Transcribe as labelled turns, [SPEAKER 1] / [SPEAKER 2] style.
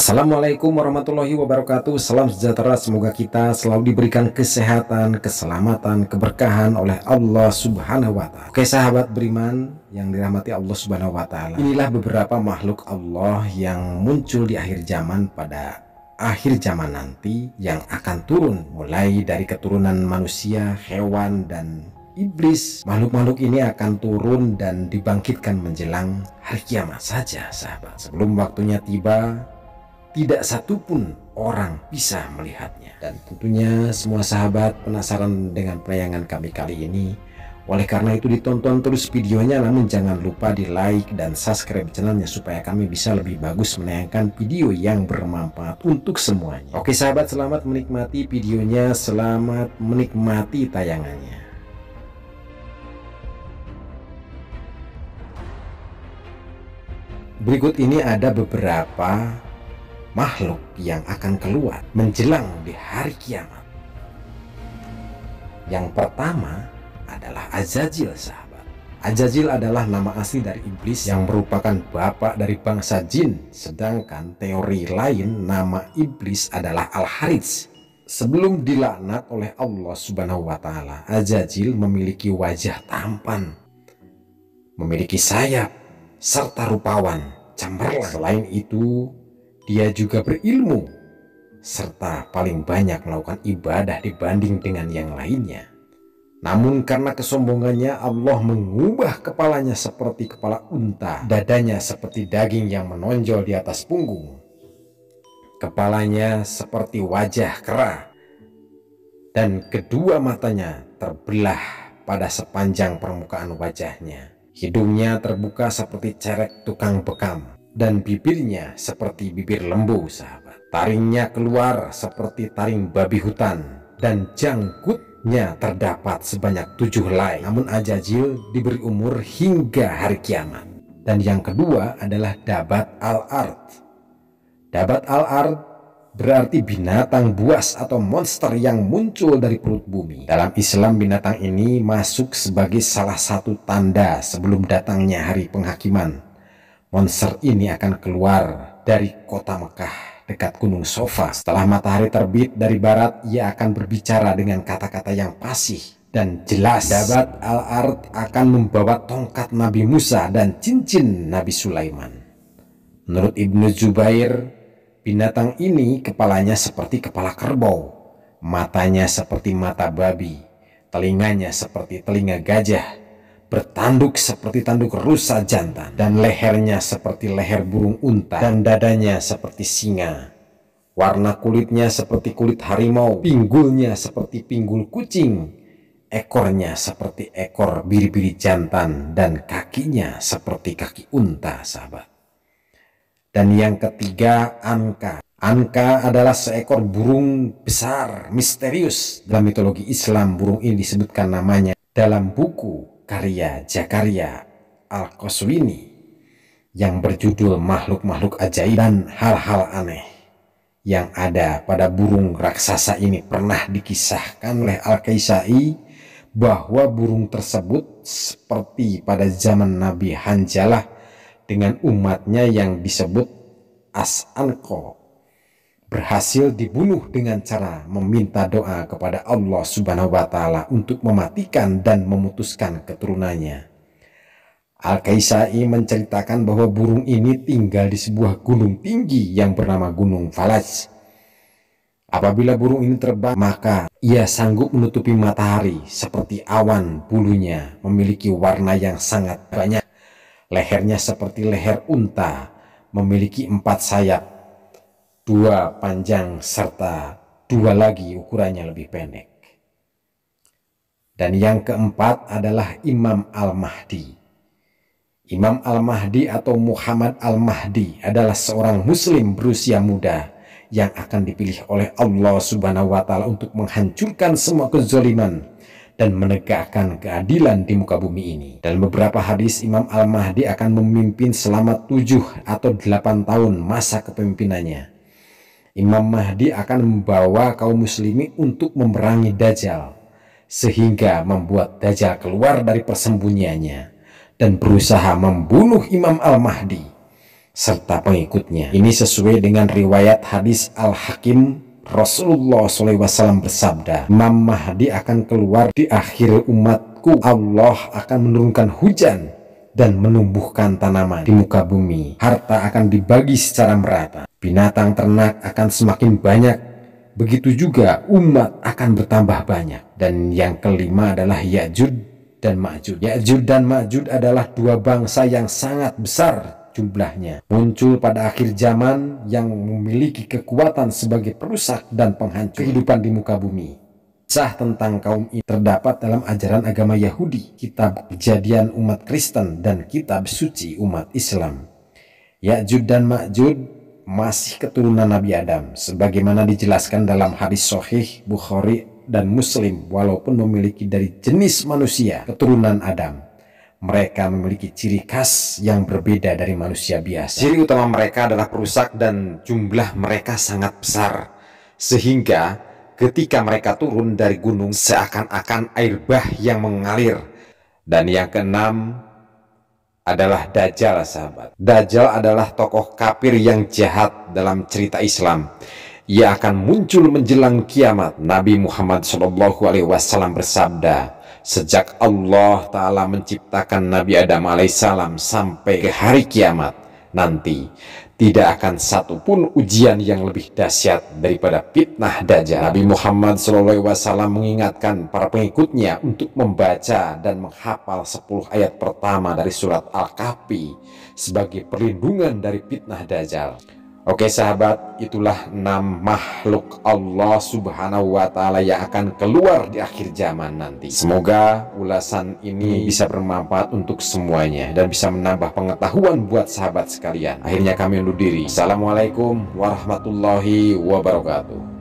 [SPEAKER 1] Assalamualaikum warahmatullahi wabarakatuh. Salam sejahtera, semoga kita selalu diberikan kesehatan, keselamatan, keberkahan oleh Allah Subhanahu wa Ta'ala. Oke sahabat beriman yang dirahmati Allah Subhanahu wa Ta'ala, inilah beberapa makhluk Allah yang muncul di akhir zaman pada akhir zaman nanti, yang akan turun mulai dari keturunan manusia, hewan, dan iblis. Makhluk-makhluk ini akan turun dan dibangkitkan menjelang hari kiamat saja sahabat. Sebelum waktunya tiba, tidak satupun orang bisa melihatnya. Dan tentunya semua sahabat penasaran dengan penayangan kami kali ini. Oleh karena itu ditonton terus videonya, namun jangan lupa di like dan subscribe channelnya supaya kami bisa lebih bagus menayangkan video yang bermanfaat untuk semuanya. Oke sahabat, selamat menikmati videonya, selamat menikmati tayangannya. Berikut ini ada beberapa makhluk yang akan keluar menjelang di hari kiamat. Yang pertama adalah Azazil sahabat. Azazil adalah nama asli dari iblis yang merupakan bapak dari bangsa jin. Sedangkan teori lain nama iblis adalah Al-Harits. Sebelum dilaknat oleh Allah Subhanahu wa Ta'ala, Azazil memiliki wajah tampan, memiliki sayap, serta rupawan cemerlang. Selain itu, dia juga berilmu serta paling banyak melakukan ibadah dibanding dengan yang lainnya. Namun karena kesombongannya, Allah mengubah kepalanya seperti kepala unta, dadanya seperti daging yang menonjol di atas punggung, kepalanya seperti wajah kera, dan kedua matanya terbelah pada sepanjang permukaan wajahnya. Hidungnya terbuka seperti cerek tukang bekam, dan bibirnya seperti bibir lembu sahabat. Taringnya keluar seperti taring babi hutan, dan janggutnya terdapat sebanyak 7 helai. Namun Azazil diberi umur hingga hari kiamat. Dan yang kedua adalah Dabat Al-Ard. Dabat Al-Ard berarti binatang buas atau monster yang muncul dari perut bumi. Dalam Islam, binatang ini masuk sebagai salah satu tanda sebelum datangnya hari penghakiman. Monster ini akan keluar dari kota Mekah dekat Gunung Sofa. Setelah matahari terbit dari barat, ia akan berbicara dengan kata-kata yang fasih dan jelas. Dabat Al-Ard akan membawa tongkat Nabi Musa dan cincin Nabi Sulaiman. Menurut Ibnu Zubair, binatang ini kepalanya seperti kepala kerbau, matanya seperti mata babi, telinganya seperti telinga gajah, bertanduk seperti tanduk rusa jantan, dan lehernya seperti leher burung unta, dan dadanya seperti singa. Warna kulitnya seperti kulit harimau, pinggulnya seperti pinggul kucing, ekornya seperti ekor biri-biri jantan, dan kakinya seperti kaki unta sahabat. Dan yang ketiga, Anka. Anka adalah seekor burung besar misterius. Dalam mitologi Islam, burung ini disebutkan namanya dalam buku karya Zakaria Al-Qaswini yang berjudul Makhluk-makhluk Ajaib dan Hal-hal Aneh yang ada pada burung raksasa ini. Pernah dikisahkan oleh Al-Kaisai bahwa burung tersebut seperti pada zaman Nabi Hanzalah dengan umatnya yang disebut As-Anqa, berhasil dibunuh dengan cara meminta doa kepada Allah Subhanahu wa Ta'ala untuk mematikan dan memutuskan keturunannya. Al-Kaisai menceritakan bahwa burung ini tinggal di sebuah gunung tinggi yang bernama Gunung Falaj. Apabila burung ini terbang, maka ia sanggup menutupi matahari seperti awan. Bulunya memiliki warna yang sangat banyak. Lehernya seperti leher unta, memiliki 4 sayap, 2 panjang serta 2 lagi ukurannya lebih pendek. Dan yang keempat adalah Imam Al-Mahdi. Imam Al-Mahdi atau Muhammad Al-Mahdi adalah seorang muslim berusia muda yang akan dipilih oleh Allah Subhanahu wa Ta'ala untuk menghancurkan semua kezaliman dan menegakkan keadilan di muka bumi ini. Dalam beberapa hadis, Imam Al-Mahdi akan memimpin selama 7 atau 8 tahun masa kepemimpinannya. Imam Mahdi akan membawa kaum muslimin untuk memerangi Dajjal, sehingga membuat Dajjal keluar dari persembunyiannya dan berusaha membunuh Imam Al-Mahdi. serta pengikutnya. Ini sesuai dengan riwayat hadis Al-Hakim. Rasulullah SAW bersabda, Imam Mahdi akan keluar di akhir umatku. Allah akan menurunkan hujan dan menumbuhkan tanaman di muka bumi. Harta akan dibagi secara merata. Binatang ternak akan semakin banyak. Begitu juga umat akan bertambah banyak. Dan yang kelima adalah Ya'jud dan Ma'jud. Ya'jud dan Ma'jud adalah dua bangsa yang sangat besar jumlahnya, muncul pada akhir zaman yang memiliki kekuatan sebagai perusak dan penghancur kehidupan di muka bumi. Kisah tentang kaum ini terdapat dalam ajaran agama Yahudi, kitab Kejadian umat Kristen, dan kitab suci umat Islam. Ya'jud dan Ma'jud masih keturunan Nabi Adam, sebagaimana dijelaskan dalam hadis sahih Bukhari dan Muslim. Walaupun memiliki dari jenis manusia keturunan Adam, mereka memiliki ciri khas yang berbeda dari manusia biasa. Ciri utama mereka adalah perusak dan jumlah mereka sangat besar, sehingga ketika mereka turun dari gunung seakan-akan air bah yang mengalir. Dan yang keenam adalah Dajjal, sahabat. Dajjal adalah tokoh kafir yang jahat dalam cerita Islam. Ia akan muncul menjelang kiamat. Nabi Muhammad SAW bersabda, sejak Allah Ta'ala menciptakan Nabi Adam alaihissalam sampai ke hari kiamat nanti, tidak akan satupun ujian yang lebih dahsyat daripada fitnah Dajjal. Nabi Muhammad SAW mengingatkan para pengikutnya untuk membaca dan menghafal 10 ayat pertama dari surat Al-Kahfi sebagai perlindungan dari fitnah Dajjal. Oke sahabat, itulah 6 makhluk Allah Subhanahu wa Ta'ala yang akan keluar di akhir zaman nanti. Semoga ulasan ini bisa bermanfaat untuk semuanya dan bisa menambah pengetahuan buat sahabat sekalian. Akhirnya kami undur diri. Assalamualaikum warahmatullahi wabarakatuh.